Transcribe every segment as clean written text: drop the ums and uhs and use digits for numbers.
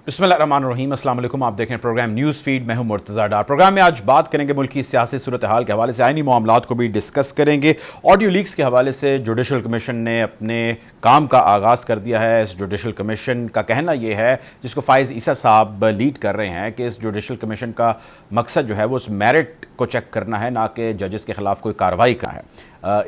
बिस्मिल्लाहिर्रहमानिर्रहीम, अस्सलाम वालेकुम। आप देख रहे हैं प्रोग्राम न्यूज़ फीड। मैं हूं मुर्तज़ा डार। प्रोग्राम में आज बात करेंगे मुल्क की सियासी सूरत हाल के हवाले से, आइनी मामलात को भी डिस्कस करेंगे। ऑडियो लीक्स के हवाले से जुडिशल कमीशन ने अपने काम का आगाज़ कर दिया है। इस जुडिशल कमीशन का कहना यह है, जिसको फ़ाइज़ ईसा साहब लीड कर रहे हैं, कि इस जुडिशल कमीशन का मकसद जो है वो उस मेरिट को चेक करना है, ना कि जजेस के ख़िलाफ़ कोई कार्रवाई का है।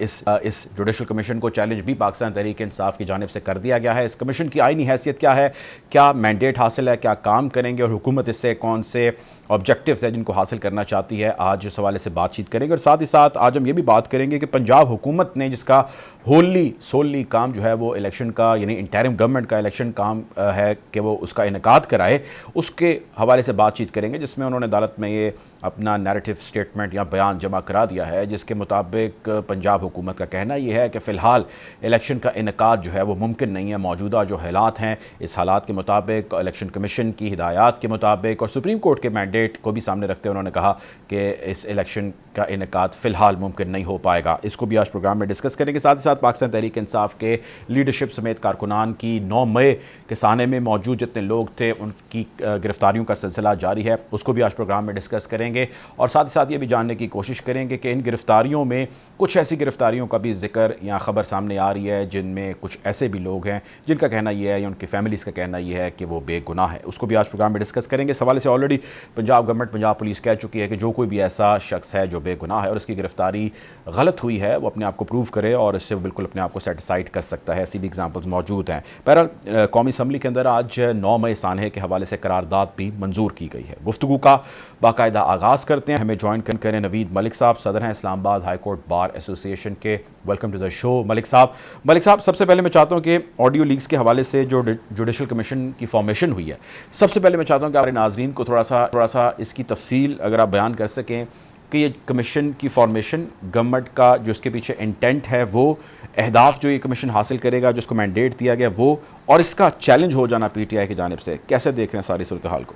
इस जुडिशल कमीशन को चैलेंज भी पाकिस्तान तहरीक इंसाफ की जानिब से कर दिया गया है। इस कमीशन की आईनी हैसियत क्या है, क्या मैंडेट हासिल है, क्या काम करेंगे और हुकूमत इससे कौन से ऑब्जेक्टिव्स हैं जिनको हासिल करना चाहती है, आज इस हवाले से बातचीत करेंगे। और साथ ही साथ आज हम ये भी बात करेंगे कि पंजाब हुकूमत ने जिसका होली सोली काम जो है वो इलेक्शन का, यानी इंटरिम गवर्नमेंट का इलेक्शन काम है कि वो उसका इनेकाद कराए, उसके हवाले से बातचीत करेंगे, जिसमें उन्होंने अदालत में ये अपना नैरेटिव स्टेटमेंट या बयान जमा करा दिया है, जिसके मुताबिक पंजाब हुकूमत का कहना यह है कि फ़िलहाल इलेक्शन का इनेकाद जो है वो मुमकिन नहीं है। मौजूदा जो हालात हैं, इस हालात के मुताबिक, इलेक्शन कमीशन की हिदायत के मुताबिक और सुप्रीम कोर्ट के मैंडेट को भी सामने रखते हुए उन्होंने कहा कि इस इलेक्शन का इनेकाद फ़िलहाल मुमकिन नहीं हो पाएगा। इसको भी आज प्रोग्राम में डिस्कस करेंगे। साथ ही साथ पाकिस्तान तहरीक इंसाफ के लीडरशिप समेत कारकुनान की 9 मई के साने में मौजूद जितने लोग थे उनकी गिरफ्तारियों का सिलसिला जारी है, उसको भी आज प्रोग्राम में डिस्कस करेंगे। और साथ ही साथ ये भी जानने की कोशिश करेंगे कि इन गिरफ्तारियों में कुछ ऐसी गिरफ्तारियों का भी जिक्र या ख़बर सामने आ रही है जिनमें कुछ ऐसे भी लोग हैं जिनका कहना यह है या उनकी फैमिलीज़ का कहना यह है कि वो बेगुनाह है। उसको भी आज प्रोग्राम में डिस्कस करेंगे। इस हवाले से already Punjab government, Punjab police कह चुकी है कि जो कोई भी ऐसा शख्स है जो बेगुनाह है और उसकी गिरफ्तारी गलत हुई है, वो अपने आप को प्रूव करे और इससे बिल्कुल अपने आप को सेटिस्फाइड कर सकता है। ऐसी भी एग्जाम्पल्स मौजूद हैं। बहरहाल कौमी असम्बली के अंदर आज 9 मई सानहे के हवाले से करारदाद भी मंजूर की गई है। गुफ्तगू का बाकायदा आगाज़ करते हैं। हमें ज्वाइन करें नवीद मलिक साहब, सदर हैं Islamabad high court bar association के। Welcome to the show Malik साहब। सबसे पहले मैं चाहता हूं कि ऑडियो लीक्स के हवाले से जो जुडिशल कमीशन की फॉर्मेशन हुई है, सबसे पहले मैं चाहता हूं कि हमारे नाजरीन को थोड़ा सा इसकी तफसील अगर आप बयान कर सकें कि ये कमीशन की फॉर्मेशन, गवर्नमेंट का जो इसके पीछे इंटेंट है, वो अहदाफ जो ये कमीशन हासिल करेगा, जिसको मैंडेट दिया गया वो, और इसका चैलेंज हो जाना पीटीआई की जानिब से, कैसे देख रहे हैं सारी सूरत हाल को?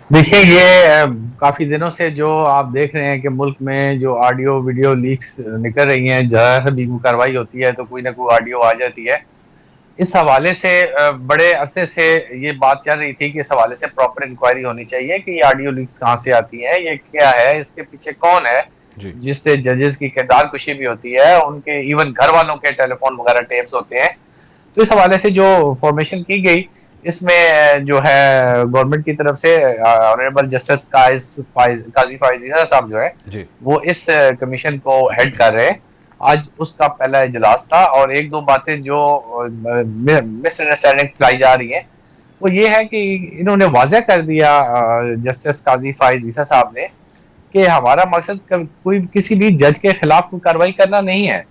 देखिए, ये काफी दिनों से जो आप देख रहे हैं कि मुल्क में जो ऑडियो वीडियो लीक्स निकल रही हैं, जरा सा भी कार्रवाई होती है तो कोई ना कोई ऑडियो आ जाती है। इस हवाले से बड़े अरसे से ये बात चल रही थी कि इस हवाले से प्रॉपर इंक्वायरी होनी चाहिए कि ये ऑडियो लीक्स कहाँ से आती हैं, ये क्या है, इसके पीछे कौन है, जिससे जजेस की किरदार कुशी भी होती है, उनके इवन घर वालों के टेलीफोन वगैरह टेप्स होते हैं। तो इस हवाले से जो फॉर्मेशन की गई, इसमें जो है गवर्नमेंट की तरफ से ऑनरेबल जस्टिस काजी फाइज ईसा साहब जो है वो इस कमीशन को हेड कर रहे हैं। आज उसका पहला इजलास था और एक दो बातें जो मिसअंडरस्टैंडिंग फैलाई जा रही है वो ये है कि इन्होंने वाज़ेह कर दिया, जस्टिस काजी फाइज ईसा साहब ने, कि हमारा मकसद कोई किसी भी जज के खिलाफ कोई कार्रवाई करना नहीं है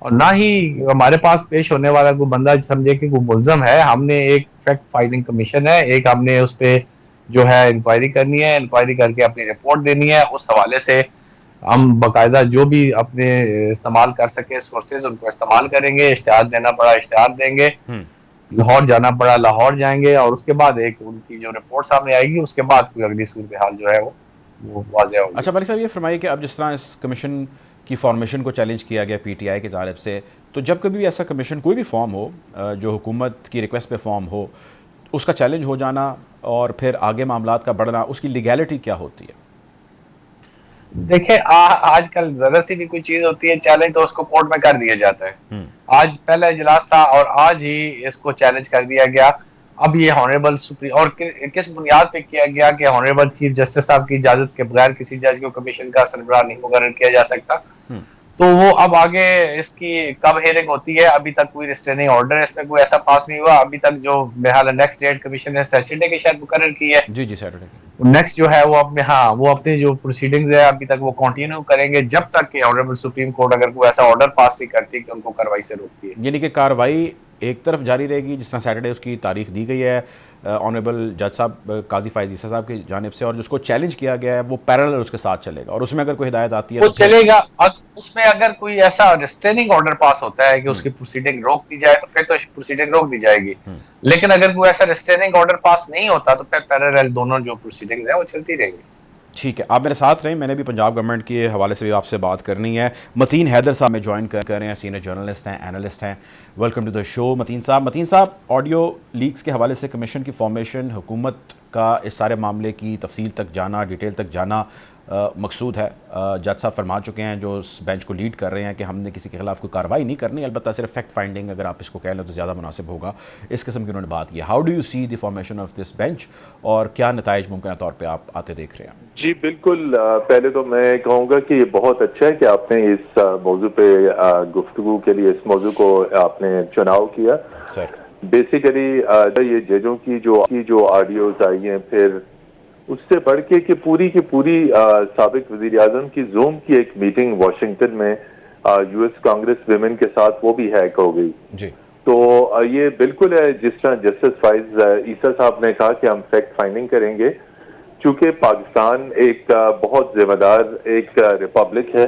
और ना ही हमारे पास पेश होने वाला कोई बंदा समझे कि कोई मुल्ज़म है। हमने एक फैक्ट फाइंडिंग कमीशन है, एक हमने उस पर जो है इंक्वायरी करनी है, इंक्वायरी करके अपनी रिपोर्ट देनी है। उस हवाले से हम बाकायदा जो भी अपने इस्तेमाल कर सके सोर्सेज उनको इस्तेमाल करेंगे, इश्तिहार देना पड़ा इश्तिहार देंगे, लाहौर जाना पड़ा लाहौर जाएंगे और उसके बाद एक उनकी जो रिपोर्ट सामने आएगी उसके बाद कोई अगली सूरत हाल जो है वो वाज़ेह होगी। अच्छा मलिक साहब, ये फरमाइए कि अब जिस तरह इस कमीशन की फॉर्मेशन को चैलेंज किया गया पीटीआई की जानिब से, तो जब कभी भी ऐसा कमीशन कोई भी फॉर्म हो जो हुकूमत की रिक्वेस्ट पे फॉर्म हो, उसका चैलेंज हो जाना और फिर आगे मामलात का बढ़ना, उसकी लीगैलिटी क्या होती है? देखिए, आजकल जरा सी भी कोई चीज होती है चैलेंज तो उसको कोर्ट में कर दिया जाता है। आज पहला इजलास था और आज ही इसको चैलेंज कर दिया गया। अब ये ऑनरेबल सुप्रीम और किस बुनियाद पे किया गया कि ऑनरेबल चीफ जस्टिस साहब की इजाजत के बगैर किसी जज को कमीशन का सरबराह नहीं मुकर्रर किया जा सकता। तो वो अब आगे इसकी कब हेयरिंग होती है, अभी तक कोई रिस्ट्रेनिंग ऑर्डर इसमें कोई ऐसा पास नहीं हुआ अभी तक। जो बेहाल नेक्स्ट डेट कमीशन ने सैटरडे की शायद मुकर्रर की है। जी सैटरडे नेक्स्ट जो है वो अपने वो अपने जो प्रोसीडिंग्स है अभी तक वो कंटिन्यू करेंगे जब तक कि ऑनरेबल सुप्रीम कोर्ट अगर कोई ऐसा ऑर्डर पास नहीं करती कि उनको कार्रवाई से रोकती है। यानी कि कार्रवाई एक तरफ जारी रहेगी, जिस तरह सैटरडे उसकी तारीख दी गई है ऑनरेबल जज साहब काजी फाइज ईसा साहब की जानिब से, और जिसको चैलेंज किया गया है वो पैरेलल उसके साथ चलेगा और उसमें अगर कोई हिदायत आती है वो चलेगा। उसमें अगर कोई ऐसा रिस्ट्रेनिंग ऑर्डर पास होता है कि उसकी प्रोसीडिंग रोक दी जाए तो फिर तो प्रोसीडिंग रोक दी जाएगी। लेकिन अगर कोई ऐसा रिस्ट्रेनिंग ऑर्डर पास नहीं होता तो फिर पैरेलल दोनों जो प्रोसीडिंग है वो चलती रहेगी। ठीक है, आप मेरे साथ रहें, मैंने भी पंजाब गवर्नमेंट के हवाले से भी आपसे बात करनी है। मतीन हैदर साहब में ज्वाइन कर रहे हैं, सीनियर जर्नलिस्ट हैं, एनालिस्ट हैं। Welcome to the show Mateen साहब, ऑडियो लीक्स के हवाले से कमीशन की फॉर्मेशन, हुकूमत का इस सारे मामले की तफसील तक जाना, डिटेल तक जाना मकसूद है। जज साहब फरमा चुके हैं जो उस बेंच को लीड कर रहे हैं कि हमने किसी के खिलाफ कोई कार्रवाई नहीं करनी, अलबत्ता सिर्फ फैक्ट फाइंडिंग अगर आप इसको कह लें तो ज़्यादा मुनासिब होगा। इस किस्म की उन्होंने बात की। How do you see the formation of this bench और क्या नताइज मुमकिन तौर पर आप आते देख रहे हैं? जी बिल्कुल, पहले तो मैं कहूँगा कि ये बहुत अच्छा है कि आपने इस मौजू पे गुफ्तगू के लिए इस मौजू को आपने चुनाव किया। सर बेसिकली ये जजों की जो ऑडियोज आई हैं, फिर उससे बढ़ के कि पूरी की पूरी साबिक वजीर आजम की जूम की एक मीटिंग वाशिंगटन में यूएस कांग्रेस विमेन के साथ, वो भी हैक हो गई जी। तो ये बिल्कुल है जिस तरह जस्टिस फाइज ईसा साहब ने कहा कि हम फैक्ट फाइंडिंग करेंगे। चूंकि पाकिस्तान एक बहुत जिम्मेदार एक रिपब्लिक है,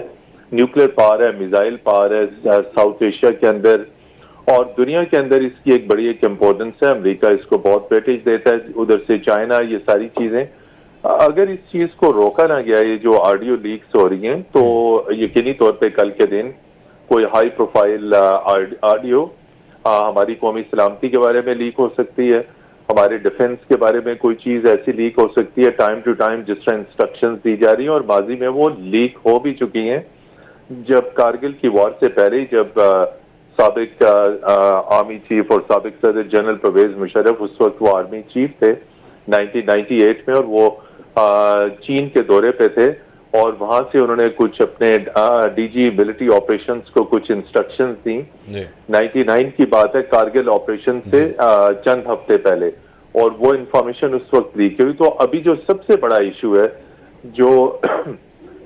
न्यूक्लियर पावर है, मिसाइल पावर है साउथ एशिया के अंदर और दुनिया के अंदर, इसकी एक बड़ी एक इम्पोर्टेंस है। अमेरिका इसको बहुत वेटेज देता है, उधर से चाइना, ये सारी चीजें। अगर इस चीज को रोका ना गया, ये जो ऑडियो लीक्स हो रही हैं, तो यकीनी तौर पे कल के दिन कोई हाई प्रोफाइल ऑडियो हमारी कौमी सलामती के बारे में लीक हो सकती है, हमारे डिफेंस के बारे में कोई चीज ऐसी लीक हो सकती है टाइम टू टाइम जिस तरह इंस्ट्रक्शंस दी जा रही हैं, और माजी में वो लीक हो भी चुकी हैं। जब कारगिल की वॉर से पहले, जब साबिक आर्मी चीफ और साबिक सदर जनरल परवेज मुशर्रफ उस वक्त वो आर्मी चीफ थे 1998 में, और वो चीन के दौरे पे थे और वहां से उन्होंने कुछ अपने डीजी मिलिट्री ऑपरेशंस को कुछ इंस्ट्रक्शंस दी। 99 की बात है, कारगिल ऑपरेशन से चंद हफ्ते पहले, और वो इंफॉर्मेशन उस वक्त लीक हुई। तो अभी जो सबसे बड़ा इशू है, जो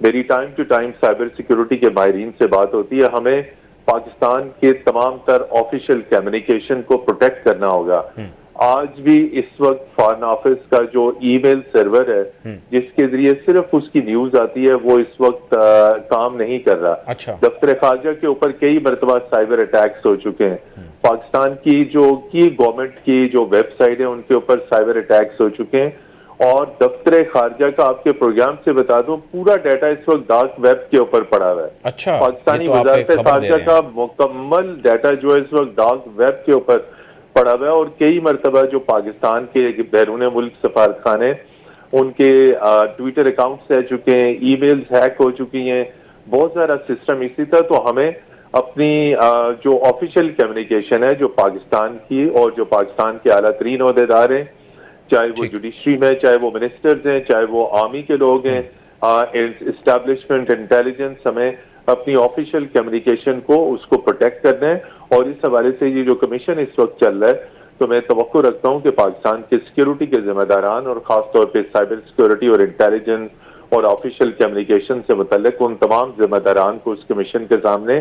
मेरी time to time cyber security के माहिरीन से बात होती है, हमें पाकिस्तान के तमाम तर ऑफिशियल कम्युनिकेशन को प्रोटेक्ट करना होगा। आज भी इस वक्त फॉरेन ऑफिस का जो ईमेल सर्वर है जिसके जरिए सिर्फ उसकी न्यूज आती है, वो इस वक्त काम नहीं कर रहा। अच्छा। दफ्तर खारजा के ऊपर कई मरतबा साइबर अटैक्स हो चुके हैं। पाकिस्तान की जो गवर्नमेंट की जो वेबसाइट है उनके ऊपर साइबर अटैक्स हो चुके हैं, और दफ्तर खारजा का आपके प्रोग्राम से बता दूं, पूरा डाटा इस वक्त डार्क वेब के ऊपर पड़ा हुआ है। अच्छा, पाकिस्तानी वजारत खारजा का मुकम्मल डाटा जो है इस वक्त डार्क वेब के ऊपर पड़ा हुआ है, और कई मरतबा जो पाकिस्तान के बैरून मुल्क सफारतखाने, उनके ट्विटर अकाउंट्स रह चुके हैं, ईमेल्स हैक हो चुकी हैं, बहुत सारा सिस्टम इसी तरह। तो हमें अपनी जो ऑफिशियल कम्युनिकेशन है जो पाकिस्तान की, और जो पाकिस्तान के आला तरीन ओहदेदार हैं, चाहे वो जुडिशरी में, चाहे वो मिनिस्टर्स हैं, चाहे वो आर्मी के लोग हैं, एस्टैब्लिशमेंट, इंटेलिजेंस, हमें अपनी ऑफिशियल कम्युनिकेशन को उसको प्रोटेक्ट करना है। और इस हवाले से ये जो कमीशन इस वक्त चल रहा है, तो मैं तवक्को रखता हूँ कि पाकिस्तान के सिक्योरिटी के जिम्मेदारान, और खास तौर पे साइबर सिक्योरिटी और इंटेलिजेंस और ऑफिशियल कम्युनिकेशन से मुतल्लिक उन तमाम जिम्मेदारान को उस कमीशन के सामने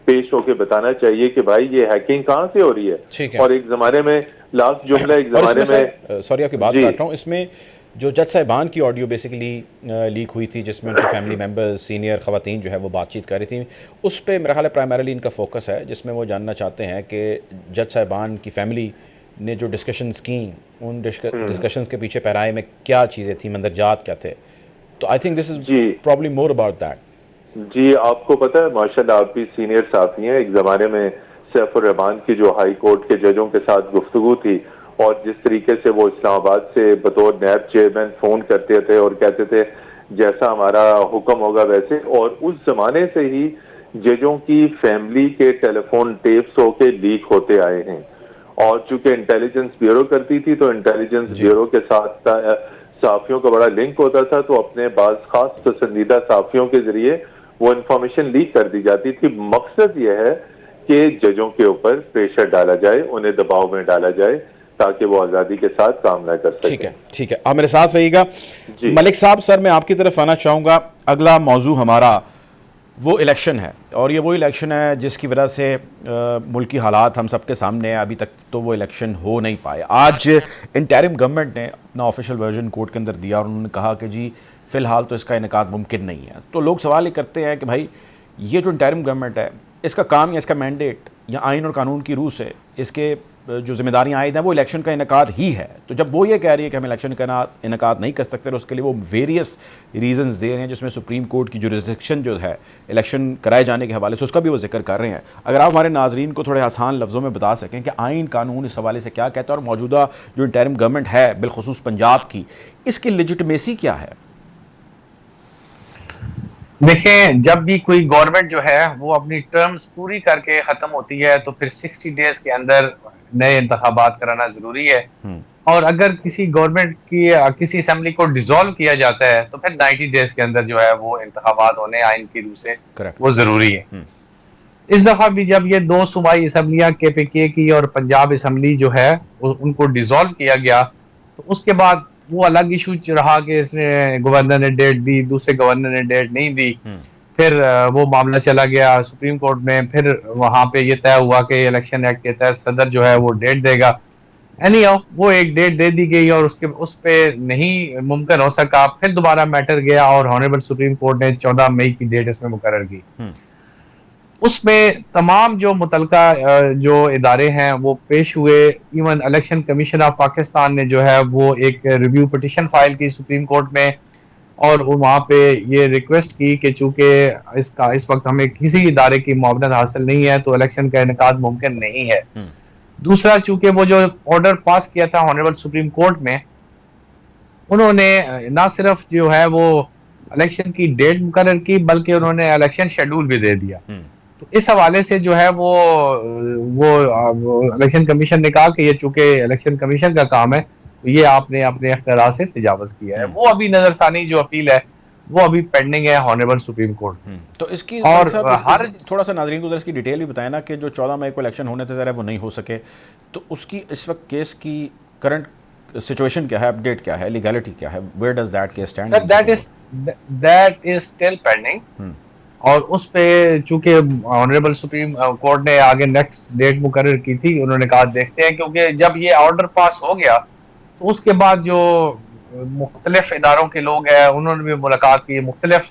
पेश होकर बताना चाहिए कि भाई ये हैकिंग कहाँ से हो रही है। और एक जमाने में लास्ट जुमला, एक जमाने में, सॉरी आपकी बात काट रहा हूँ, इसमें जो जज साहिबान की ऑडियो बेसिकली लीक हुई थी जिसमें उनके फैमिली मेम्बर्स, सीनियर ख़वातीन जो है वो बातचीत कर रही थी, उस पर मेरा ख्याल है प्राइमरीली इनका फोकस है, जिसमें वो जानना चाहते हैं कि जज साहिबान की फैमिली ने जो डिस्कशंस की, उन डिस्कशंस के पीछे पैराए में क्या चीज़ें थी, मंदरजात क्या थे। तो I think this is probably more about that. जी, आपको पता है माशाल्लाह आप भी सीनियर साथी हैं, एक ज़माने में सैफुर रहमान की जो हाई कोर्ट के जजों के साथ गुफ्तगू थी, और जिस तरीके से वो इस्लामाबाद से बतौर नैब चेयरमैन फोन करते थे और कहते थे जैसा हमारा हुक्म होगा वैसे, और उस जमाने से ही जजों की फैमिली के टेलीफोन टेप्स होके लीक होते आए हैं। और चूंकि इंटेलिजेंस ब्यूरो करती थी, तो इंटेलिजेंस ब्यूरो के साथ साफियों का बड़ा लिंक होता था, तो अपने बाज खास पसंदीदा साफियों के जरिए वो इंफॉर्मेशन लीक कर दी जाती थी। मकसद ये है कि जजों के ऊपर प्रेशर डाला जाए, उन्हें दबाव में डाला जाए, ताकि वो आज़ादी के साथ काम न कर सकें। ठीक है, आप मेरे साथ रहिएगा। मलिक साहब, सर मैं आपकी तरफ आना चाहूँगा। अगला मौजू हमारा वो इलेक्शन है, और ये वो इलेक्शन है जिसकी वजह से मुल्की हालात हम सबके सामने है। अभी तक तो वो इलेक्शन हो नहीं पाए। आज इंटरिम गवर्नमेंट ने अपना ऑफिशियल वर्जन कोर्ट के अंदर दिया, और उन्होंने कहा कि जी फ़िलहाल तो इसका इनेकाद मुमकिन नहीं है। तो लोग सवाल ये करते हैं कि भाई ये जो इंटरिम गवर्नमेंट है, इसका काम या इसका मैंडेट या आइन और कानून की रूह से इसके जो जिम्मेदारियां आयद हैं वो इलेक्शन का इनकाद ही है। तो जब वो ये कह रही है कि हम इलेक्शन का इनकाद नहीं कर सकते, उसके लिए वो वेरियस रीजंस दे रहे हैं, जिसमें सुप्रीम कोर्ट की जुरिस्डिक्शन जो है इलेक्शन कराए जाने के हवाले से उसका भी वो जिक्र कर रहे हैं। अगर आप हमारे नाजरीन को थोड़े आसान लफ्ज़ों में बता सकें कि आइन कानून इस हवाले से क्या कहता है और मौजूदा जो इंटरिम गवर्नमेंट है बिलखुसूस पंजाब की, इसकी लेजिटिमेसी क्या है? देखें, जब भी कोई गवर्नमेंट जो है वो अपनी टर्म्स पूरी करके खत्म होती है तो फिर 60 डेज के अंदर नए इंतखाबात कराना जरूरी है। और अगर किसी गवर्नमेंट की किसी असेंबली को डिसॉल्व किया जाता है तो फिर 90 डेज के अंदर जो है वो इंतखाबात होने आइन की रूह से वो जरूरी है। इस दफा भी जब ये दो सूबाई असम्बलियां KPK की और पंजाब असम्बली जो है उनको डिसॉल्व किया गया तो उसके बाद वो अलग इशू रहा कि इसने गवर्नर ने डेट दी, दूसरे गवर्नर ने डेट नहीं दी। फिर वो मामला चला गया सुप्रीम कोर्ट में, फिर वहां पे ये तय हुआ कि इलेक्शन एक्ट के तहत सदर जो है वो डेट देगा। वो एक डेट दे दी गई और उस पे नहीं मुमकिन हो सका। फिर दोबारा मैटर गया और ऑनरेबल सुप्रीम कोर्ट ने 14 मई की डेट इसमें मुकर्रर की। उसमें तमाम जो मुतलका जो इदारे हैं वो पेश हुए। Even election commission of Pakistan ने जो है वो एक रिव्यू पिटिशन फाइल की सुप्रीम कोर्ट में और वहाँ पे ये रिक्वेस्ट की कि चूंकि इस वक्त हमें किसी इदारे की मुआवनत हासिल नहीं है तो इलेक्शन का इनेकाद मुमकिन नहीं है। दूसरा, चूंकि वो जो ऑर्डर पास किया था ऑनरेबल सुप्रीम कोर्ट में, उन्होंने ना सिर्फ जो है वो इलेक्शन की डेट मुकर्रर की बल्कि उन्होंने इलेक्शन शेड्यूल भी दे दिया। तो इस हवाले से जो है वो इलेक्शन कमीशन ने कहा कि ये चूंकि इलेक्शन कमीशन का काम है तो ये आपने अपने अख्तियार से तजावुज़ किया है। वो अभी नजरसानी जो अपील है वो अभी पेंडिंग है ऑनरेबल सुप्रीम कोर्ट। तो इसकी और हर थोड़ा सा नाज़रीन को इसकी डिटेल भी बताएं ना कि जो 14 मई को इलेक्शन होने थे ज़रा वो नहीं हो सके, तो उसकी इस वक्त केस की करंट सिचुएशन क्या है, अपडेट क्या है, लीगैलिटी क्या है, where does that case stand? That is still pending और उस पे चूंकि ऑनरेबल सुप्रीम कोर्ट ने आगे नेक्स्ट डेट मुकर्रर की थी, उन्होंने कहा देखते हैं, क्योंकि जब ये ऑर्डर पास हो गया तो उसके बाद जो मुख्तलिफ इदारों के लोग हैं उन्होंने भी मुलाकात की, मुख्तलिफ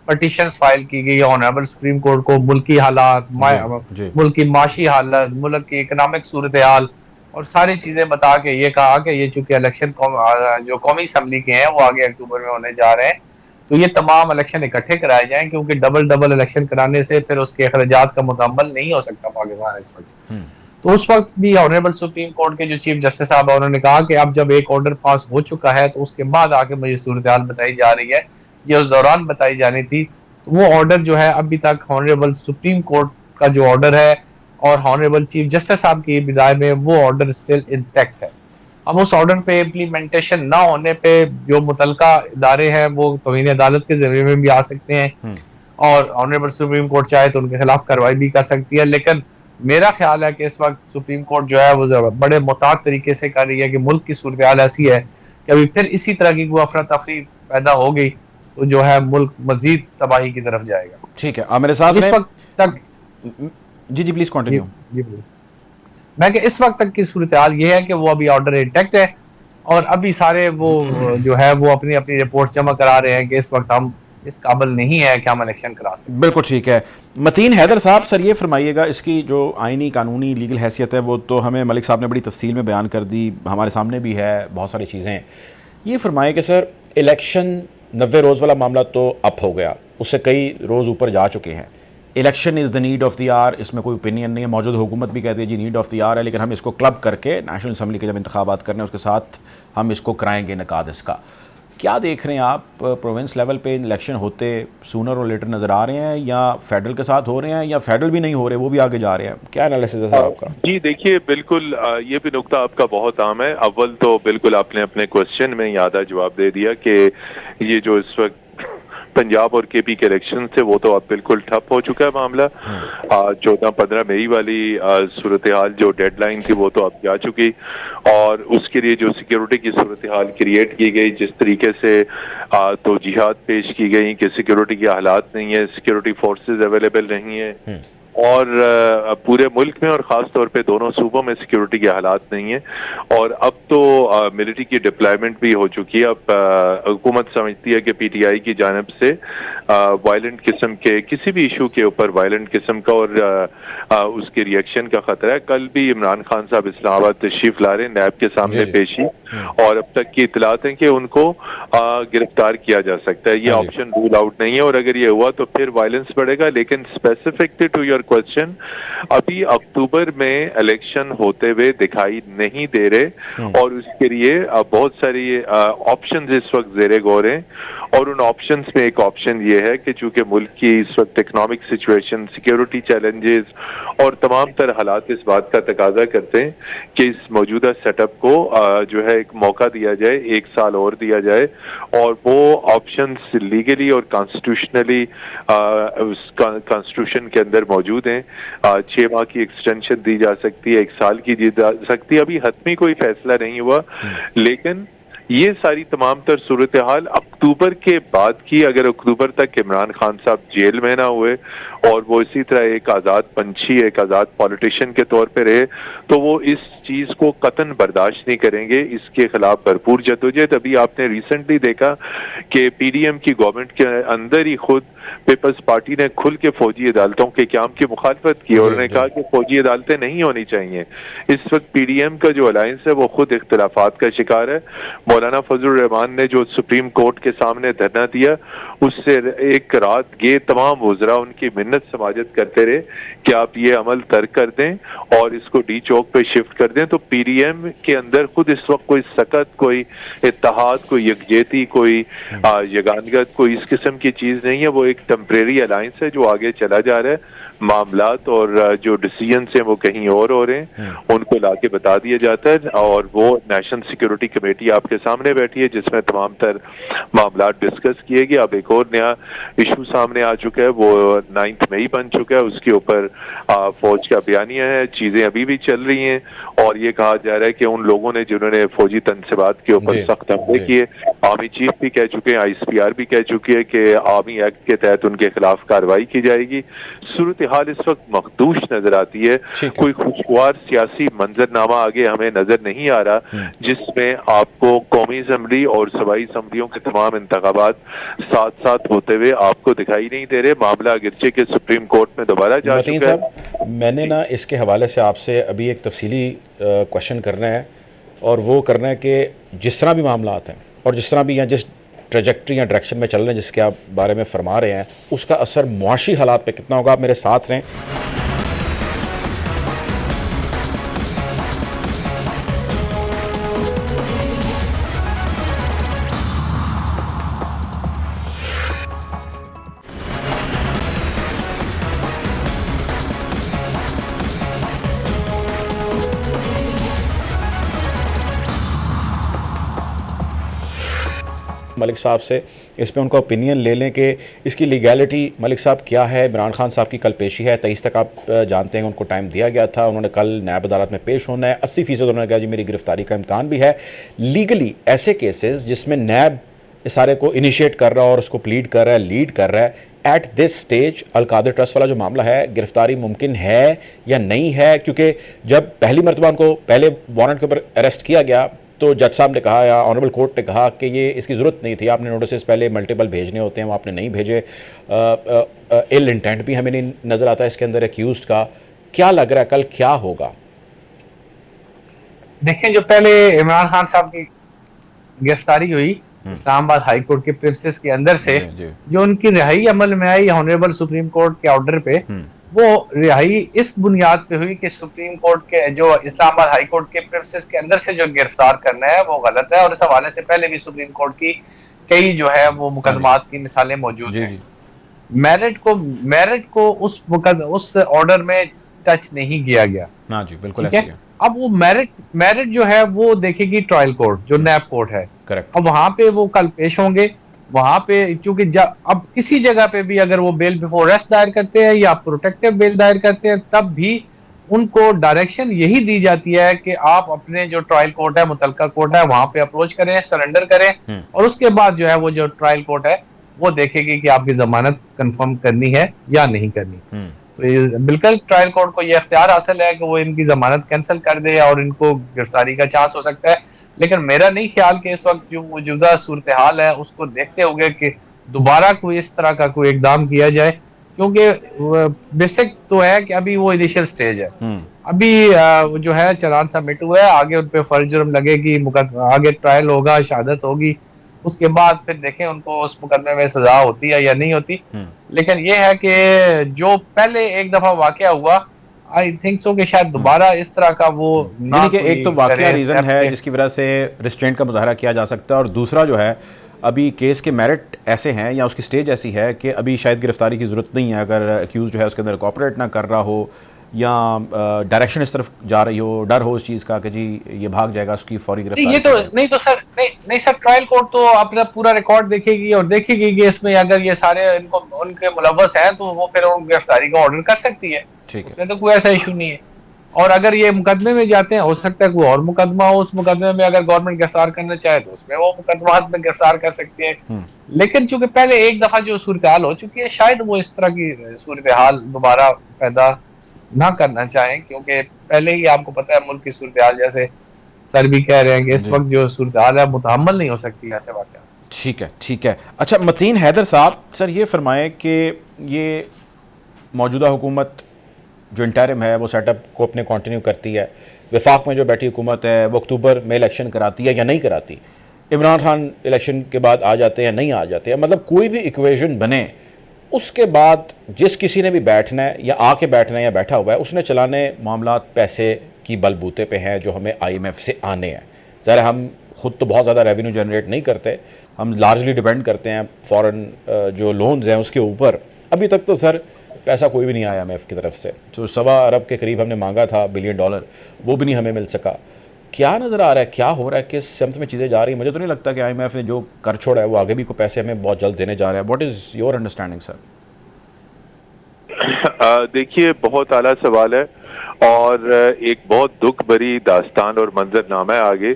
पटिशंस फाइल की गई ऑनरेबल सुप्रीम कोर्ट को। मुल्की हालात, मुल्क की माशी हालत, मुल्क की इकनॉमिक सूरत हाल और सारी चीजें बता के ये कहा कि ये चूंकि इलेक्शन जो कौमी असम्बली के हैं वो आगे अक्टूबर में होने जा रहे हैं तो ये तमाम इलेक्शन इकट्ठे कराए जाएं, क्योंकि डबल इलेक्शन कराने से फिर उसके अखराजात का मुकम्मल नहीं हो सकता पाकिस्तान इस वक्त। तो उस वक्त भी ऑनरेबल सुप्रीम कोर्ट के जो चीफ जस्टिस साहब है उन्होंने कहा कि अब जब एक ऑर्डर पास हो चुका है तो उसके बाद आके मुझे सूरत हाल बताई जा रही है, ये उस दौरान बताई जानी थी। तो वो ऑर्डर जो है अभी तक ऑनरेबल सुप्रीम कोर्ट का जो ऑर्डर है और ऑनरेबल चीफ जस्टिस साहब की बिदाई में वो ऑर्डर स्टिल इंटैक्ट है। अब उस ऑर्डर पे इम्प्लीमेंटेशन ना होने पे जो मुतलका इदारे हैं वो तौहीन अदालत के ज़रिए में भी आ सकते हैं और ऑनरेबल सुप्रीम कोर्ट चाहे तो उनके खिलाफ कार्रवाई भी कर सकती है। लेकिन मेरा ख्याल है कि इस वक्त सुप्रीम कोर्ट जो है वो बड़े मुताद तरीके से कर रही है कि मुल्क की सूरत हाल ऐसी है कि अभी फिर इसी तरह की कोई अफरा तफरी पैदा हो गई तो जो है मुल्क मजीद तबाही की तरफ जाएगा। ठीक है, मेरे साथ इस वक्त तक जी प्लीज कंटिन्यू। जी प्लीज। मैं कि इस वक्त तक की सूरत हाल ये है कि वो अभी ऑर्डर इंटैक्ट है और अभी सारे वो जो है वो अपनी अपनी रिपोर्ट्स जमा करा रहे हैं कि इस वक्त हम इस काबिल नहीं है कि हम इलेक्शन करा सकते। बिल्कुल ठीक है। मतीन हैदर साहब, सर ये फरमाइएगा, इसकी जो आइनी कानूनी लीगल हैसियत है वो तो हमें मलिक साहब ने बड़ी तफसील में बयान कर दी, हमारे सामने भी है बहुत सारी चीज़ें। ये फरमाइए कि सर इलेक्शन 90 रोज़ वाला मामला तो अप हो गया, उससे कई रोज़ ऊपर जा चुके हैं। Election is the need of the hour, इसमें कोई ओपिनियन नहीं है। मौजूदा हुकूमत भी कहती है जी नीड ऑफ द आर है, लेकिन हम इसको क्लब करके नेशनल असम्बली के जब इंतखाबात करने उसके साथ हम इसको कराएंगे इनेकाद इसका। क्या देख रहे हैं आप, प्रोविंस लेवल पे इलेक्शन होते सूनर और लेटर नज़र आ रहे हैं या फेडरल के साथ हो रहे हैं या फेडरल भी नहीं हो रहे वो भी आगे जा रहे हैं? क्या एनालिसिस है सर आपका? जी देखिए, बिल्कुल ये भी नुकता आपका बहुत आम है। अव्वल तो बिल्कुल आपने अपने क्वेश्चन में आधा जवाब दे दिया कि ये जो इस वक्त पंजाब और KP के इलेक्शन थे वो तो अब बिल्कुल ठप हो चुका है मामला। 14-15 मई वाली सूरत हाल जो डेडलाइन थी वो तो अब जा चुकी और उसके लिए जो सिक्योरिटी की सूरत हाल क्रिएट की गई, जिस तरीके से तौजीहात पेश की गई कि सिक्योरिटी के हालात नहीं है, सिक्योरिटी फोर्सेस अवेलेबल नहीं है, और पूरे मुल्क में और ख़ास तौर पे दोनों सूबों में सिक्योरिटी के हालात नहीं है। और अब तो मिलिट्री की डिप्लॉयमेंट भी हो चुकी है। अब हुकूमत समझती है कि पीटीआई की जानिब से वायलेंट किस्म के किसी भी इशू के ऊपर वायलेंट किस्म का और उसके रिएक्शन का खतरा है। कल भी इमरान खान साहब इस्लामाबाद तशरीफ ला रहे, नैब के सामने पेशी, और अब तक की इतलात है कि उनको गिरफ्तार किया जा सकता है। ये ऑप्शन रूल आउट नहीं है, और अगर ये हुआ तो फिर वायलेंस बढ़ेगा। लेकिन स्पेसिफिक टू योर क्वेश्चन, अभी अक्टूबर में इलेक्शन होते हुए दिखाई नहीं दे रहे, और उसके लिए बहुत सारी ऑप्शंस इस वक्त ज़ेरे गौर हैं। और उन ऑप्शंस में एक ऑप्शन ये है कि चूंकि मुल्क की इस वक्त इकोनॉमिक सिचुएशन, सिक्योरिटी चैलेंजेस और तमाम तर हालात इस बात का तकाजा करते हैं कि इस मौजूदा सेटअप को जो है एक मौका दिया जाए, 1 साल और दिया जाए, और वो ऑप्शंस लीगली और कॉन्स्टिट्यूशनली कॉन्स्टिट्यूशन के अंदर मौजूद हैं। 6 माह की एक्सटेंशन दी जा सकती है, 1 साल की दी जा सकती है। अभी हतमी कोई फैसला नहीं हुआ, लेकिन ये सारी तमाम तर सूरत हाल अक्टूबर के बाद की, अगर अक्टूबर तक इमरान खान साहब जेल में ना हुए और वो इसी तरह एक आज़ाद पंछी, एक आज़ाद पॉलिटिशियन के तौर पे रहे, तो वो इस चीज़ को कतन बर्दाश्त नहीं करेंगे। इसके खिलाफ भरपूर जदोजहद। अभी आपने रिसेंटली देखा कि पीडीएम की गवर्नमेंट के अंदर ही खुद पीपल्स पार्टी ने खुल के फौजी अदालतों के क़याम की मुखालफत की, और उन्होंने कहा कि फौजी अदालतें नहीं होनी चाहिए। इस वक्त पीडीएम का जो अलायंस है वो खुद इख्तलाफात का शिकार है। मौलाना फजलुर रहमान ने जो सुप्रीम कोर्ट के सामने धरना दिया, उससे एक रात ये तमाम वज़रा उनकी मिन्नत समाजत करते रहे कि आप ये अमल तर्क कर दें और इसको डी चौक पे शिफ्ट कर दें। तो पीडीएम के अंदर खुद इस वक्त कोई सकत, कोई इत्तेहाद, कोई यकजहती, कोई यगानगत, कोई इस किस्म की चीज़ नहीं है। वो एक टेम्परेरी अलायंस है जो आगे चला जा रहा है। मामलात और जो डिसीजन हैं वो कहीं और हो रहे हैं, उनको लाके बता दिया जाता है, और वो नेशनल सिक्योरिटी कमेटी आपके सामने बैठी है जिसमें तमाम तर मामलात डिस्कस किए गए। अब एक और नया इशू सामने आ चुका है, वो 9 मई बन चुका है, उसके ऊपर फौज का बयानिया है। चीजें अभी भी चल रही हैं, और ये कहा जा रहा है कि उन लोगों ने जिन्होंने फौजी तनसीबात के ऊपर सख्त हमले किए, आर्मी चीफ भी कह चुके हैं, ICPR भी कह चुकी है कि आर्मी एक्ट के तहत उनके खिलाफ कार्रवाई की जाएगी। सूरत हाल इस वक्त मखदूश नजर आती है। कोई खुशगवार सियासी मंजरनामा आगे हमें नजर नहीं आ रहा जिसमें आपको कौमी असम्बली और सूबाई असम्बलियों के तमाम इंतखाबात साथ साथ होते हुए आपको दिखाई नहीं दे रहे। मामला अगरचे के सुप्रीम कोर्ट में दोबारा जा चुका है। मैंने ना इसके हवाले से आपसे अभी एक तफसीली क्वेश्चन करना है, और वो करना है कि जिस तरह भी मामला आते हैं और जिस तरह भी या जिस ट्रेजेक्ट्री या डायरेक्शन में चल रहे हैं जिसके आप बारे में फरमा रहे हैं, उसका असर मुआशी हालात पे कितना होगा। आप मेरे साथ रहें। मलिक साहब से इस पे उनका ओपिनियन ले लें कि इसकी लीगैलिटी मलिक साहब क्या है। इमरान खान साहब की कल पेशी है, 23 तक आप जानते हैं उनको टाइम दिया गया था। उन्होंने कल नैब अदालत में पेश होना है। 80% उन्होंने कहा जी मेरी गिरफ्तारी का इम्कान भी है। लीगली ऐसे केसेस जिसमें नैब इस सारे को इनिशिएट कर रहा है और उसको प्लीड कर रहा है, लीड कर रहा है, at this stage Al-Qadir trust वाला जो मामला है, गिरफ्तारी मुमकिन है या नहीं है? क्योंकि जब पहली मरतबा उनको पहले वारंट के ऊपर अरेस्ट किया गया तो जज साहब ने कहा या ऑनरेबल कोर्ट ने कहा कि ये इसकी ज़रूरत नहीं थी, आपने नोटिस पहले मल्टीपल भेजने होते हैं, वो आपने नहीं भेजे। इल इंटेंट भी हमें नहीं नज़र आता है इसके अंदर एक्यूज्ड का। क्या लग रहा है कल क्या होगा? देखें, जो पहले इमरान खान साहब की गिरफ्तारी हुई इस्लामाबाद हाई कोर्ट के प्रिंसेस के अंदर से, जो उनकी रिहाई अमल में आई ऑनरेबल सुप्रीम कोर्ट के ऑर्डर पे, वो रिहाई इस बुनियाद पे हुई कि सुप्रीम कोर्ट के जो इस्लामाबाद हाई कोर्ट के प्रिंसेस के अंदर से जो गिरफ्तार करना है वो गलत है, और इस हवाले से पहले भी सुप्रीम कोर्ट की कई जो है वो मुकदमात की मिसालें मौजूद हैं। मेरिट को उस ऑर्डर में टच नहीं किया गया। हाँ जी, बिल्कुल ऐसे ही। अब वो मेरिट जो है वो देखेगी ट्रायल कोर्ट, जो नैब कोर्ट है। करेक्ट। अब वहां पे वो कल पेश होंगे। वहां पे चूंकि अब किसी जगह पे भी अगर वो बेल बिफोर अरेस्ट दायर करते हैं या प्रोटेक्टिव बेल दायर करते हैं, तब भी उनको डायरेक्शन यही दी जाती है कि आप अपने जो ट्रायल कोर्ट है, मुतलका कोर्ट है, वहां पे अप्रोच करें, सरेंडर करें, और उसके बाद जो है वो जो ट्रायल कोर्ट है वो देखेगी कि आपकी जमानत कंफर्म करनी है या नहीं करनी। तो ये बिल्कुल ट्रायल कोर्ट को ये अख्तियार हासिल है कि वो इनकी जमानत कैंसिल कर दे और इनको गिरफ्तारी का चांस हो सकता है। लेकिन मेरा नहीं ख्याल कि इस वक्त जो मौजूदा सूरत हाल है उसको देखते हुए कि दोबारा कोई इस तरह का कोई इकदाम किया जाए, क्योंकि बेसिक तो है कि अभी वो इनिशियल स्टेज है। अभी जो है चालान सबमिट हुआ है, आगे उन पर फर्ज जुर्म लगेगी, आगे ट्रायल होगा, शहादत होगी, उसके बाद फिर देखें उनको उस मुकदमे में सजा होती है या नहीं होती। लेकिन ये है कि जो पहले एक दफा वाकया हुआ, आई थिंक सो कि शायद दोबारा इस तरह का वो ना यानी कि कोई एक तो वाकया करे रीज़न step है ले। जिसकी वजह से रिस्ट्रेंट का मुजाहरा किया जा सकता है, और दूसरा जो है अभी केस के मेरिट ऐसे हैं या उसकी स्टेज ऐसी है कि अभी शायद गिरफ्तारी की ज़रूरत नहीं है अगर अक्यूज़ जो है उसके अंदर कोऑपरेट ना कर रहा हो या डायरेक्शन इस तरफ जा रही हो, डर हो इस चीज़ का कि जी ये भाग जाएगा, उसकी फौरी नहीं गिरफ्तारी ये तो की जाए। नहीं तो सर नहीं सर, ट्रायल कोर्ट तो अपना पूरा रिकॉर्ड देखेगी और देखेगी कि इसमें अगर ये सारे इनको उनके मुलव्वस हैं तो वो फिर उन गिरफ्तारी का ऑर्डर कर सकती है, ठीक है। उसमें तो कोई ऐसा इशू नहीं है। और अगर ये मुकदमे में जाते हैं, हो सकता है कोई और मुकदमा हो, उस मुकदमे में अगर गवर्नमेंट गिरफ्तार करना चाहे तो उसमें वो मुकदमात में गिरफ्तार कर सकते हैं। लेकिन चूंकि पहले एक दफा जो सूरत हाल हो चुकी है, शायद वो इस तरह की सूरत हाल दोबारा पैदा ना करना चाहें, क्योंकि पहले ही आपको पता है मुल्क की सूरत हाल, जैसे सर भी कह रहे हैं कि इस जी। वक्त जो सूरत हाल है मुतहम्मल नहीं हो सकती ऐसे वाक़या। ठीक है, ठीक है। अच्छा, मतीन हैदर साहब, सर ये फरमाएं कि ये मौजूदा हुकूमत जो इंटरिम है वो सेटअप को अपने कंटिन्यू करती है, वफाक में जो बैठी हुकूमत है वो अक्टूबर में इलेक्शन कराती है या नहीं कराती, इमरान खान इलेक्शन के बाद आ जाते हैं नहीं आ जाते हैं, मतलब कोई भी इक्वेशन बने उसके बाद जिस किसी ने भी बैठना है या आके बैठना है या बैठा हुआ है उसने चलाने मामला पैसे की बलबूते पे हैं जो हमें IMF से आने हैं। ज़रा हम खुद तो बहुत ज़्यादा रेवेन्यू जनरेट नहीं करते, हम लार्जली डिपेंड करते हैं फॉरेन जो लोन्स हैं उसके ऊपर। अभी तक तो सर पैसा कोई भी नहीं आया IMF की तरफ से, जो 1.25 अरब के करीब हमने मांगा था $1 बिलियन, वो भी नहीं हमें मिल सका। क्या नज़र आ रहा है, क्या हो रहा है, किस समत में चीज़ें जा रही हैं? मुझे तो नहीं लगता कि IMF ने जो कर छोड़ा है वो आगे भी कोई पैसे हमें बहुत जल्द देने जा रहा है। What is your understanding sir? देखिए, बहुत आला सवाल है और एक बहुत दुख भरी दास्तान और मंजरनामा है आगे,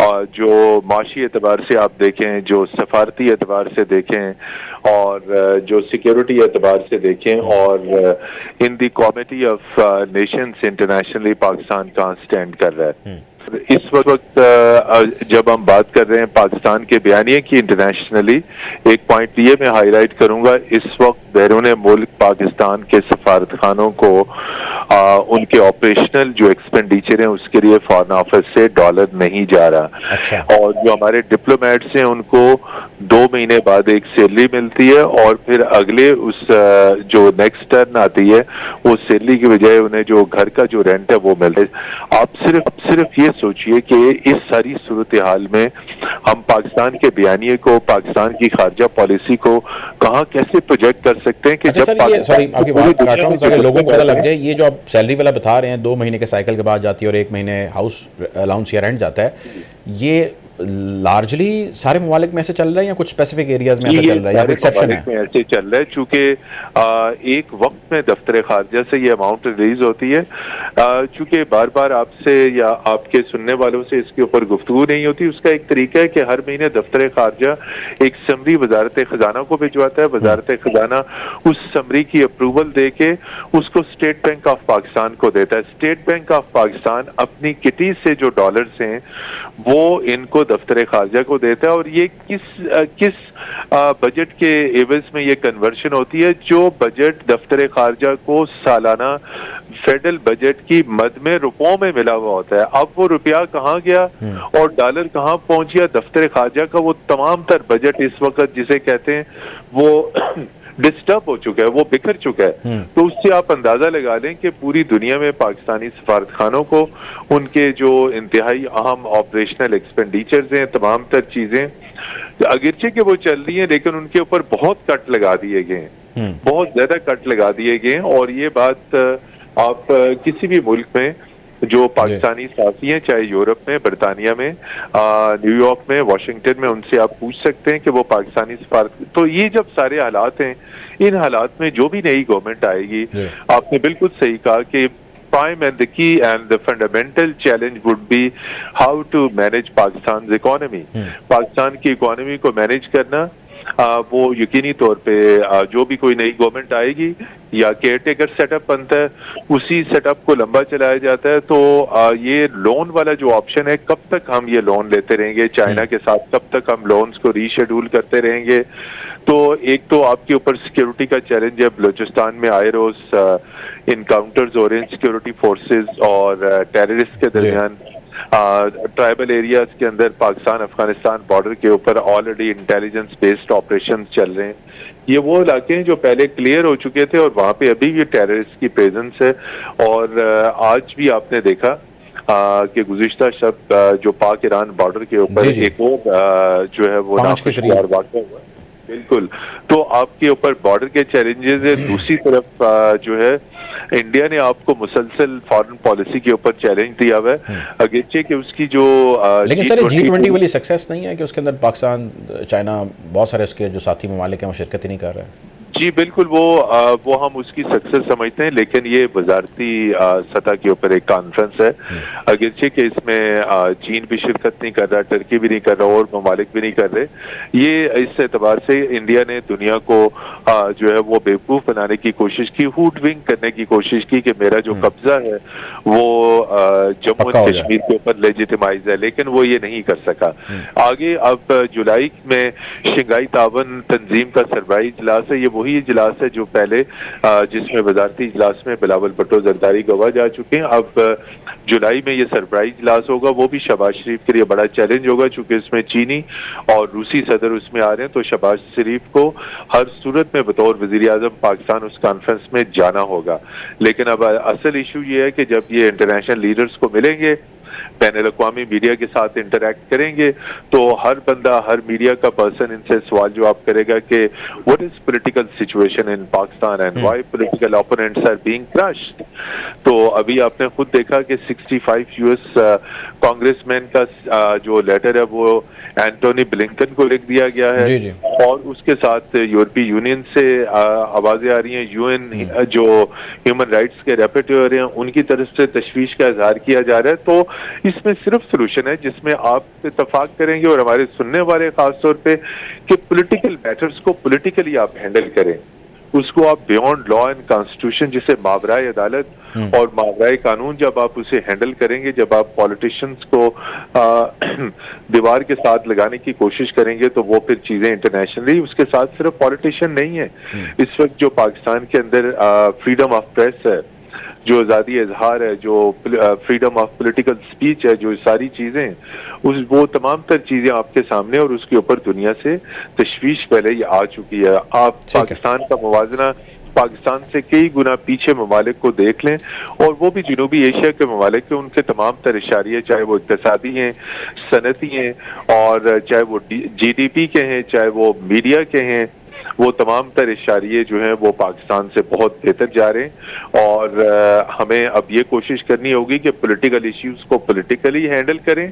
और जो माशी एतबार से आप देखें, जो सफारती एतबार से देखें और जो सिक्योरिटी एतबार से देखें, और in the comity of nations internationally Pakistan कहाँ स्टैंड कर रहा है। इस वक्त जब हम बात कर रहे हैं पाकिस्तान के बयानिए की इंटरनेशनली, एक पॉइंट ये मैं हाईलाइट करूंगा, इस वक्त बैरून मुल्क पाकिस्तान के सफारत खानों को उनके ऑपरेशनल जो एक्सपेंडिचर है उसके लिए फॉरेन ऑफिस से डॉलर नहीं जा रहा। अच्छा। और जो हमारे डिप्लोमेट्स हैं उनको 2 महीने बाद एक सैलरी मिलती है और फिर अगले उस जो नेक्स्ट टर्न आती है वो सैलरी की बजाय उन्हें जो घर का जो रेंट है वो मिलता है। आप सिर्फ ये सोचिए कि इस सारी सूरत हाल में हम पाकिस्तान के बयानिए को, पाकिस्तान की खारजा पॉलिसी को कहाँ कैसे प्रोजेक्ट कर सकते हैं कि अच्छा जब सर, ये सॉरी आपकी बात काट रहा हूँ ताकि लोगों को पता लग जाए, ये जो आप सैलरी वाला बता रहे हैं 2 महीने के साइकिल के बाद जाती है और 1 महीने हाउस अलाउंस या रेंट जाता है, ये लार्जली सारे ममालिक में ऐसे चल रहा है या कुछ स्पेसिफिक एरियाज में ऐसा चल रहा है या एक्सेप्शन है? में ऐसे चल रहा है चूंकि एक वक्त में दफ्तर खारजा से ये अमाउंट रिलीज होती है, चूंकि बार बार आपसे या आपके सुनने वालों से इसके ऊपर गुफ्तगू नहीं होती। उसका एक तरीका है कि हर महीने दफ्तर खारजा एक समरी वजारत खजाना को भिजवाता है, वजारत खजाना उस समरी की अप्रूवल दे के उसको स्टेट बैंक ऑफ पाकिस्तान को देता है। स्टेट बैंक ऑफ पाकिस्तान अपनी किटी से जो डॉलर्स हैं वो इनको दफ्तर खारजा को देता है, और ये किस बजट के एवज में ये कन्वर्शन होती है, जो बजट दफ्तर खारजा को सालाना फेडरल बजट की मद में रुपयों में मिला हुआ होता है। अब वो रुपया कहाँ गया और डॉलर कहाँ पहुंच गया, दफ्तर खारजा का वो तमाम तर बजट इस वक्त जिसे कहते हैं वो डिस्टर्ब हो चुका है, वो बिखर चुका है। तो उससे आप अंदाजा लगा लें कि पूरी दुनिया में पाकिस्तानी सफारत खानों को उनके जो इंतहाई अहम ऑपरेशनल एक्सपेंडिचर्स हैं, तमाम तर चीजें अगरचे के वो चल रही हैं, लेकिन उनके ऊपर बहुत कट लगा दिए गए हैं, बहुत ज्यादा कट लगा दिए गए हैं। और ये बात आप किसी भी मुल्क में जो पाकिस्तानी साथी हैं, चाहे यूरोप में, बरतानिया में, न्यूयॉर्क में, वाशिंगटन में, उनसे आप पूछ सकते हैं कि वो पाकिस्तानी सफारत। तो ये जब सारे हालात हैं, इन हालात में जो भी नई गवर्नमेंट आएगी, आपने बिल्कुल सही कहा कि prime and the key and the fundamental challenge would be how to manage Pakistan's economy. Pakistan की इकोनॉमी को मैनेज करना, वो यकीनी तौर पे जो भी कोई नई गवर्नमेंट आएगी या केयर टेकर सेटअप बनता है उसी सेटअप को लंबा चलाया जाता है। तो ये लोन वाला जो ऑप्शन है, कब तक हम ये लोन लेते रहेंगे चाइना के साथ, कब तक हम लोन्स को रीशेड्यूल करते रहेंगे। तो एक तो आपके ऊपर सिक्योरिटी का चैलेंज है, बलूचिस्तान में आए रोज इनकाउंटर्स हो रहे हैं सिक्योरिटी फोर्सेस और टेररिस्ट के दरमियान। ट्राइबल एरियाज के अंदर पाकिस्तान अफगानिस्तान बॉर्डर के ऊपर ऑलरेडी इंटेलिजेंस बेस्ड ऑपरेशन चल रहे हैं। ये वो इलाके हैं जो पहले क्लियर हो चुके थे और वहां पे अभी भी टेररिस्ट की प्रेजेंस है। और आज भी आपने देखा कि गुज़िश्ता शब जो पाक ईरान बॉर्डर के ऊपर एक और जो है वो नाखुशगवार वाक़या हुआ। बिल्कुल, तो आपके ऊपर बॉर्डर के चैलेंजेस है, दूसरी तरफ जो है इंडिया ने आपको मुसलसल फॉरेन पॉलिसी के ऊपर चैलेंज दिया हुआ है अगेंचे कि उसकी जो लेकिन सर G20 वाली सक्सेस नहीं है कि उसके अंदर पाकिस्तान, चाइना, बहुत सारे उसके जो साथी ममालिक हैं वो शिरकत ही नहीं कर रहे हैं। जी बिल्कुल, वो हम उसकी सक्सेस समझते हैं, लेकिन ये वजारती सतह के ऊपर एक कॉन्फ्रेंस है अगरचे कि इसमें चीन भी शिरकत नहीं कर रहा, टर्की भी नहीं कर रहा और ममालिक भी नहीं कर रहे। ये इस एतबार से इंडिया ने दुनिया को जो है वो बेवकूफ़ बनाने की कोशिश की, हुडविंग करने की कोशिश की कि मेरा जो कब्जा है वो जम्मू एंड कश्मीर के ऊपर लेजिटिमाइज है, लेकिन वो ये नहीं कर सका। आगे अब जुलाई में शंघाई तावन तंजीम का सरबराही इजलास है, ये वही इजलास है जो पहले जिसमें वजारती इजलास में बिलावल भुट्टो जरदारी गवाह जा चुके हैं। अब जुलाई में ये सरबराही इजलास होगा, वो भी शहबाज शरीफ के लिए बड़ा चैलेंज होगा चूंकि इसमें चीनी और रूसी सदर उसमें आ रहे हैं। तो शहबाज शरीफ को हर सूरत में बतौर वजीर आजम पाकिस्तान उस कॉन्फ्रेंस में जाना होगा। लेकिन अब असल इशू ये है कि जब ये इंटरनेशनल लीडर्स को मिलेंगे, बैनुल अक़वामी मीडिया के साथ इंटरेक्ट करेंगे, तो हर बंदा, हर मीडिया का पर्सन इनसे सवाल जवाब करेगा कि what is political situation in Pakistan and why political opponents are being crushed. तो अभी आपने खुद देखा कि 65 यूएस कांग्रेसमैन का जो लेटर है वो एंटोनी ब्लिंकन को लिख दिया गया है। जी। और उसके साथ यूरोपीय यूनियन से आवाजें आ रही हैं, यूएन जो ह्यूमन राइट्स के रेपेटेयर हैं उनकी तरफ से तशवीश का इजहार किया जा रहा है। तो इसमें सिर्फ सोल्यूशन है जिसमें आप इत्तेफाक करेंगे और हमारे सुनने वाले खास तौर पे कि पॉलिटिकल मैटर्स को पॉलिटिकली आप हैंडल करें, उसको आप बियॉन्ड लॉ एंड कॉन्स्टिट्यूशन जिसे मावराए अदालत और मावराए कानून जब आप उसे हैंडल करेंगे, जब आप पॉलिटिशियंस को दीवार के साथ लगाने की कोशिश करेंगे तो वो फिर चीजें इंटरनेशनली, उसके साथ सिर्फ पॉलिटिशियन नहीं है। इस वक्त जो पाकिस्तान के अंदर फ्रीडम ऑफ प्रेस है, जो आज़ादी इजहार है, जो फ्रीडम ऑफ पॉलिटिकल स्पीच है, जो सारी चीजें वो तमाम तर चीजें आपके सामने और उसके ऊपर दुनिया से तशवीश पहले ही आ चुकी है। आप पाकिस्तान का मुवाजना पाकिस्तान से कई गुना पीछे ममालिक को देख लें और वो भी जनूबी एशिया के ममालिक के, उनके तमाम तर इशारे चाहे वो इक़्तिसादी हैं, सनती हैं और चाहे वो GDP के हैं, चाहे वो मीडिया के हैं, वो तमाम तर इशारे जो हैं वो पाकिस्तान से बहुत बेहतर जा रहे हैं। और हमें अब ये कोशिश करनी होगी कि पॉलिटिकल इश्यूज को पॉलिटिकली हैंडल करें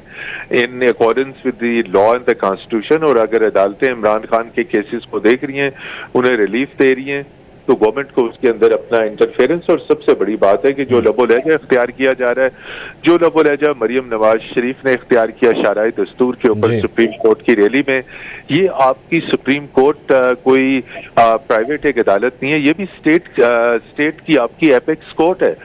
in accordance with the law and the constitution. और अगर अदालतें इमरान खान के केसेस को देख रही हैं, उन्हें रिलीफ दे रही हैं, तो गवर्नमेंट को उसके अंदर अपना इंटरफेरेंस, और सबसे बड़ी बात है कि जो लबो लहजा इख्तियार किया जा रहा है, जो लबो लहजा मरियम नवाज शरीफ ने इख्तियार किया शाराए दस्तूर के ऊपर सुप्रीम कोर्ट की रैली में, ये आपकी सुप्रीम कोर्ट कोई प्राइवेट एक अदालत नहीं है, ये भी स्टेट की आपकी एपेक्स कोर्ट है।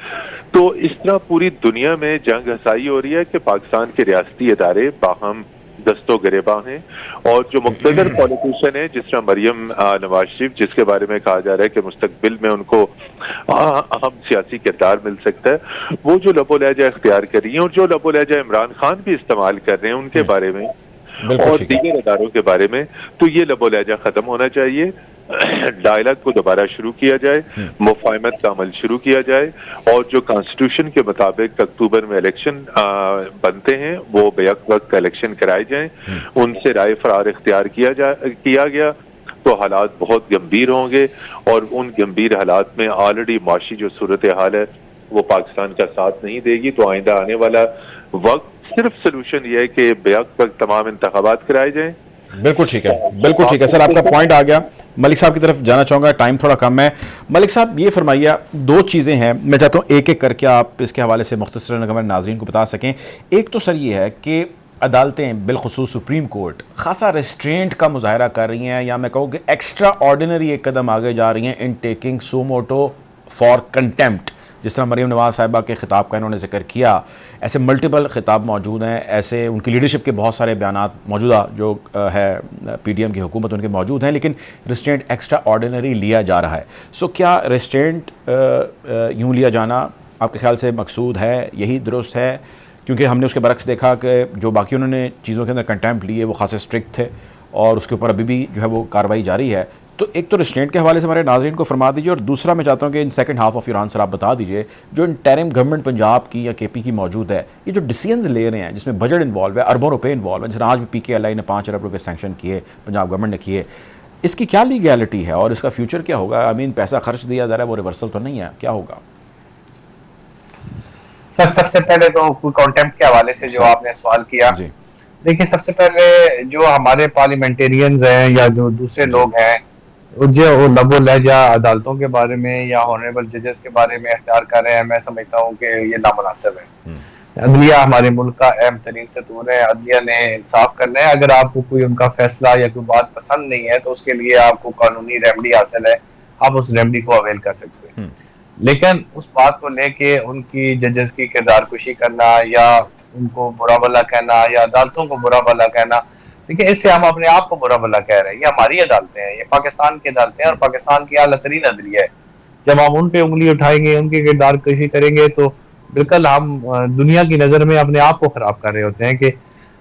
तो इस तरह पूरी दुनिया में जंग हसाई हो रही है कि पाकिस्तान के रियासती इदारे बाहम दस्तो गिरेबा हैं और जो मुक़्तदर पॉलिटिशियन है जिस तरह मरियम नवाज शरीफ, जिसके बारे में कहा जा रहा है कि मुस्तकबिल में उनको अहम सियासी किरदार मिल सकता है, वो जो लबो लहजा इख्तियार कर रही है और जो लबो लहजा इमरान खान भी इस्तेमाल कर रहे हैं उनके बारे में और दीगर अदारों के बारे में, तो ये लबो लहजा खत्म होना चाहिए। डायलॉग को दोबारा शुरू किया जाए, मुफाहमत का अमल शुरू किया जाए और जो कॉन्स्टिट्यूशन के मुताबिक अक्टूबर में इलेक्शन बनते हैं वो बेहक वक्त इलेक्शन कराए जाएं, उनसे राय फरार इख्तियार किया गया तो हालात बहुत गंभीर होंगे और उन गंभीर हालात में ऑलरेडी माशी जो सूरत हाल है वो पाकिस्तान का साथ नहीं देगी। तो आइंदा आने वाला वक्त सिर्फ सोल्यूशन ये है कि बेहक वक्त तमाम इंतखाबात कराए जाएं। बिल्कुल ठीक है, बिल्कुल ठीक है सर, आपका पॉइंट आ गया। मलिक साहब की तरफ जाना चाहूँगा, टाइम थोड़ा कम है। मलिक साहब ये फरमाइए, दो चीज़ें हैं, मैं चाहता हूँ एक एक करके आप इसके हवाले से मुख्तसरन अगर नाज़रीन को बता सकें। एक तो सर ये है कि अदालतें बिलखुसूस सुप्रीम कोर्ट खासा रेस्ट्रेंट का मुजाहरा कर रही हैं, या मैं कहूँ कि एक्स्ट्रा ऑर्डिनरी एक कदम आगे जा रही हैं in taking suo motu for contempt. जिस तरह मरीम नवाज साहिबा के ख़िताब का इन्होंने जिक्र किया, ऐसे मल्टीपल ख़िताब मौजूद हैं, ऐसे उनकी लीडरशिप के बहुत सारे बयानात मौजूदा जो है पीडीएम की हुकूमत उनके मौजूद हैं, लेकिन रेस्ट्रेंट एक्स्ट्रा ऑर्डिनरी लिया जा रहा है। सो क्या रेस्ट्रेंट यूँ लिया जाना आपके ख्याल से मकसूद है, यही दुरुस्त है? क्योंकि हमने उसके बरक्स देखा कि जो बाकी उन्होंने चीज़ों के अंदर कंटेम्प्ट लिए वो खासे स्ट्रिक्ट थे और उसके ऊपर अभी भी जो है वो कार्रवाई जारी है। तो एक तो रेस्ट्रेंट के हवाले से हमारे नाज़रीन को फरमा दीजिए, और दूसरा मैं चाहता हूँ कि in second half of your answer आप बता दीजिए, जो इंटरिम गवर्नमेंट पंजाब की या केपी की मौजूद है, ये जो डिसीजंस ले रहे हैं जिसमें बजट इन्वॉल्व है, अरबों रुपए इन्वॉल्व है, जैसे आज भी PKLI ने 5 अरब रुपये सैंक्शन किए, पंजाब गवर्नमेंट ने किए, इसकी क्या लीगैलिटी है और इसका फ्यूचर क्या होगा? आई मीन पैसा खर्च दिया जा रहा है, वो रिवर्सल तो नहीं है, क्या होगा? सर सबसे पहले तो कोई कॉन्टेम्प्ट के हवाले से जो आपने सवाल किया, देखिए सबसे पहले जो हमारे पार्लियामेंटेरियंस हैं या जो दूसरे लोग हैं जो लबो लहजा अदालतों के बारे में या ऑनरेबल जजेस के बारे में अख्तियार कर रहे हैं, मैं समझता हूँ कि ये नामुनासिब है। अदलिया हमारे मुल्क का अहम तरीन सतून है, अदलिया ने इंसाफ करना है। अगर आपको कोई उनका फैसला या कोई बात पसंद नहीं है तो उसके लिए आपको कानूनी रेमडी हासिल है, आप उस रेमडी को अवेल कर सकते हैं। लेकिन उस बात को लेके उनकी जजेस की किरदार कुशी करना या उनको बुरा भला कहना या अदालतों को बुरा भला कहना, देखिए इससे हम अपने आप को बुरा भला कह रहे हैं। ये हमारी अदालतें हैं, ये पाकिस्तान की अदालतें हैं और पाकिस्तान की आला तरीन अदलिया है। जब हम उन पे उंगली उठाएंगे, उनकी किरदार कुशी करेंगे तो बिल्कुल हम दुनिया की नजर में अपने आप को खराब कर रहे होते हैं। कि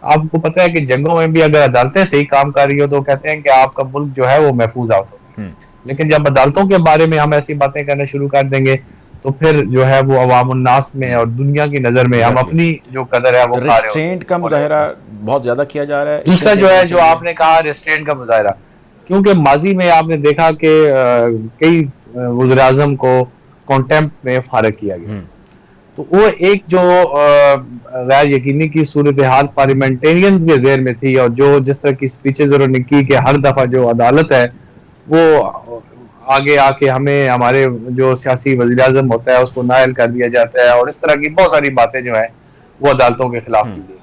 आपको पता है कि जंगों में भी अगर अदालतें सही काम कर रही हो तो कहते हैं कि आपका मुल्क जो है वो महफूज आउट होगा, लेकिन जब अदालतों के बारे में हम ऐसी बातें करना शुरू कर देंगे तो फिर जो है वो अवाम उन्नास में और दुनिया की नजर में हम अपनी जो कदर है वो रेस्ट्रेंट का मुजाहरा बहुत ज्यादा किया जा रहा है। दूसरा जो है जो आपने कहा रेस्ट्रेंट का मुजाहरा, क्योंकि माजी में आपने देखा कि कई वज़ीर आज़म को कॉन्टेम्प्ट में फारिग किया गया, तो वो एक जो गैर यकीनी की सूरत हाल पार्लियामेंटेरियंस के जेर में थी और जो जिस तरह की स्पीचेज उन्होंने की कि हर दफा जो अदालत है वो आगे आके हमें हमारे जो सियासी वज़ीर आज़म होता है उसको नायल कर दिया जाता है और इस तरह की बहुत सारी बातें जो है वो अदालतों के खिलाफ की गई।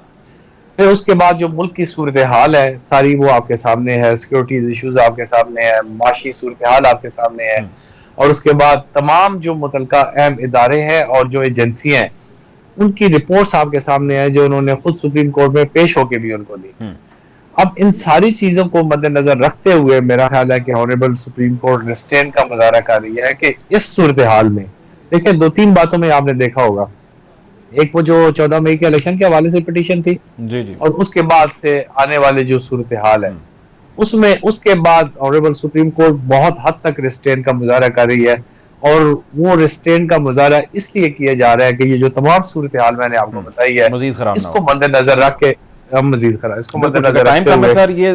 फिर उसके बाद जो मुल्क की सूरत हाल है सारी वो आपके सामने है, सिक्योरिटीज इशूज आपके सामने है, माशी सूरत हाल आपके सामने है, और उसके बाद तमाम जो मुतलका अहम इदारे हैं और जो एजेंसी हैं उनकी रिपोर्ट्स आपके सामने है जो उन्होंने खुद सुप्रीम कोर्ट में पेश होके भी उनको दी। अब इन सारी चीजों को मद्देनजर रखते हुए मेरा ख्याल है कि ऑनरेबल सुप्रीम कोर्ट रेस्ट्रेंट का मुजाहरा कर रही है कि इस सूरत हाल में देखिए 2-3 बातों में आपने देखा होगा, एक वो जो 14 मई के इलेक्शन के हवाले से पिटीशन थी जी। और उसके बाद से आने वाले जो सूरत हाल है उसमें उसके बाद ऑनरेबल सुप्रीम कोर्ट बहुत हद तक रेस्ट्रेंट का मुजाहरा कर रही है, और वो रेस्ट्रेंट का मुजाहरा इसलिए किया जा रहा है कि ये जो तमाम सूरत हाल मैंने आपको बताई है इसको मद्देनजर रख के मजीद खराब इसको मद्देनजर रखते हुए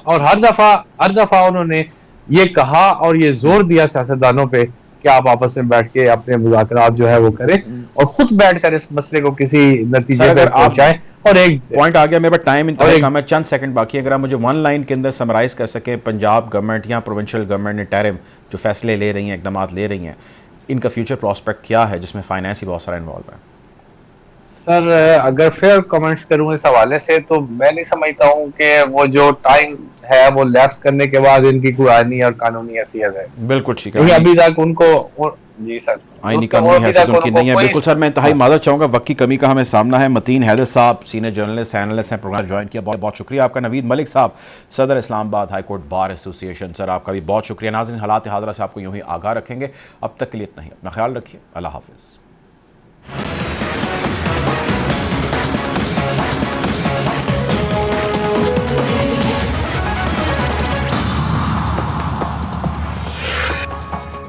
और हर दफा उन्होंने ये कहा और ये जोर दिया सियासतदानों पे कि आप आपस में बैठ के अपने मुज़ाकरात जो है वो करें और खुद बैठकर इस मसले को किसी नतीजे पर पहुंचाएं। और एक पॉइंट आ गया, मेरे पास टाइम कम है, चंद सेकंड बाकी, अगर आप मुझे 1 लाइन के अंदर समराइज कर सकें, पंजाब गवर्नमेंट या प्रोविंशियल गवर्नमेंट इंटरिम जो फैसले ले रही हैं, इकदाम ले रही हैं, इनका फ्यूचर प्रॉस्पेक्ट क्या है जिसमें फाइनेंस ही बहुत सारा इन्वॉल्व है? सर अगर फेयर कमेंट्स करूं इस हवाले से तो मैं नहीं समझता हूं कि वो जो टाइम है वो लैप्स करने के बाद इनकी कोई आईनी और कानूनी हैसियत है। बिल्कुल ठीक है, अभी तक उनको जी सर आईनी कानूनी हैसियत उनकी नहीं है। बिल्कुल सर, मैं इंतहाई मादर चाहूँगा, वक्त की कमी का हमें सामना है। मतीन हैदर साहब सीनियर जर्नलिस्ट एनालिस्ट हैं, प्रोग्राम ज्वाइन किया, बहुत बहुत शुक्रिया आपका। नवीद मलिक साहब सदर Islamabad high court bar association, sir आपका भी बहुत शुक्रिया। नाज़रीन, हालात हादरा से आपको यूँ ही आगाह रखेंगे। अब तक के लिए इतना ही, अपना ख्याल रखिए, अल्लाह हाफिज़।